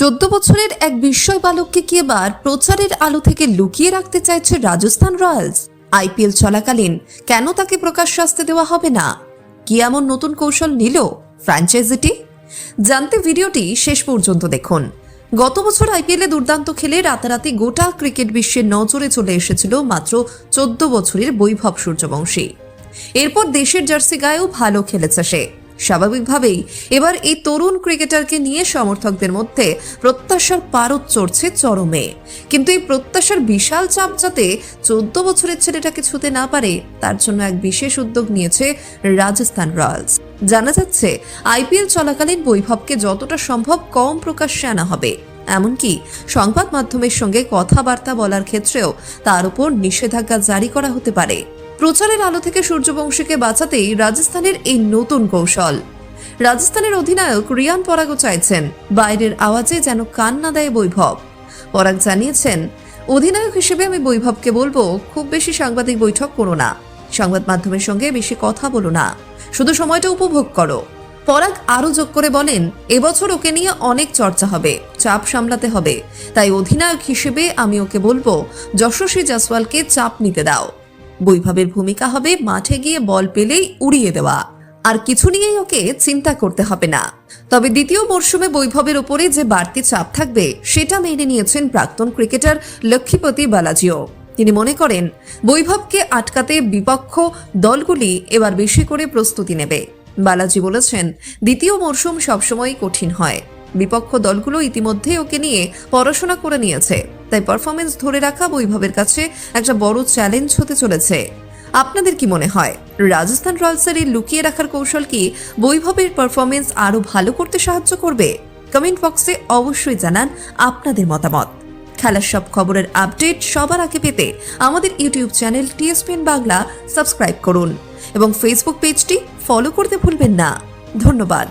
14 বছরের এক বিস্ময় বালককে কি এবার প্রচারের আলো থেকে লুকিয়ে রাখতে চাইছে রাজস্থান রয়্যালস? আইপিএল চলাকালীন কেন তাকে প্রকাশ্যে আসতে দেওয়া হবে না? কি এমন নতুন কৌশল নিল ফ্র্যাঞ্চাইজিটি? জানতে ভিডিওটি শেষ পর্যন্ত দেখুন। গত বছর আইপিএলে দুর্দান্ত খেলে রাতারাতি গোটা ক্রিকেট বিশ্বের নজরে চলে এসেছিল মাত্র 14 বছরের বৈভব সূর্যবংশী। এরপর দেশের জার্সি গায়েও ভালো খেলেছে সে। স্বাভাবিকভাবেই এবার এই তরুণ ক্রিকেটারকে নিয়ে সমর্থকদের মধ্যে প্রত্যাশার পারদ চড়ছে চরমে। কিন্তু এই প্রত্যাশার বিশাল চাপ যাতে 14 বছরের ছেলেটাকে ছুঁতে না পারে, তার জন্য এক বিশেষ উদ্যোগ নিয়েছে রাজস্থান রয়্যালস। জানা যাচ্ছে আইপিএল চলাকালীন বৈভবকে যতটা সম্ভব কম প্রকাশ্যে আনা হবে, এমনকি সংবাদ মাধ্যমের সঙ্গে কথাবার্তা বলার ক্ষেত্রেও তার উপর নিষেধাজ্ঞা জারি করা হতে পারে। প্রচারের আলো থেকে সূর্যবংশীকে বাঁচাতেই রাজস্থানের এই নতুন কৌশল। রাজস্থানের অধিনায়ক রিয়ান পরাগও চাইছেন বাইরের আওয়াজে যেন কান না দেয় বৈভব। পরাগ জানিয়েছেন, অধিনায়ক হিসেবে আমি বৈভবকে বলবো, খুব বেশি সাংবাদিক বৈঠক করো না, সংবাদ মাধ্যমের সঙ্গে বেশি কথা বলো না, শুধু সময়টা উপভোগ করো। পরাগ আরও যোগ করে বলেন, এবছর ওকে নিয়ে অনেক চর্চা হবে, চাপ সামলাতে হবে, তাই অধিনায়ক হিসেবে আমি ওকে বলবো যশস্বী জয়সওয়ালকে চাপ নিতে দাও। বৈভবের ভূমিকা হবে মাঠে গিয়ে বল পেলেই উড়িয়ে দেওয়া, আর কিছু নিয়েই ওকে চিন্তা করতে হবে না। তবে দ্বিতীয় মরশুমে বৈভবের ওপরে যে বাড়তি চাপ থাকবে সেটা মেনে নিয়েছেন প্রাক্তন ক্রিকেটার লক্ষ্মীপতি বালাজিও। তিনি মনে করেন বৈভবকে আটকাতে বিপক্ষ দলগুলি এবার বেশি করে প্রস্তুতি নেবে। বালাজি বলেছেন, দ্বিতীয় মরশুম সবসময় কঠিন হয়, বিপক্ষ দলগুলো ইতিমধ্যে ওকে নিয়ে পড়াশোনা করে নিয়েছে, তাই পারফরমেন্স ধরে রাখা বৈভবের কাছে একটা বড় চ্যালেঞ্জ হতে চলেছে। আপনাদের কি মনে হয়, রাজস্থান রয়্যালসের এই লুকিয়ে রাখার কৌশল কি বৈভবের পারফরমেন্স আরো ভালো করতে সাহায্য করবে? কমেন্ট বক্সে অবশ্যই জানান আপনাদের মতামত। খেলার সব খবরের আপডেট সবার আগে পেতে আমাদের ইউটিউব চ্যানেল টিএসপিএন বাংলা সাবস্ক্রাইব করুন এবং ফেসবুক পেজটি ফলো করতে ভুলবেন না। ধন্যবাদ।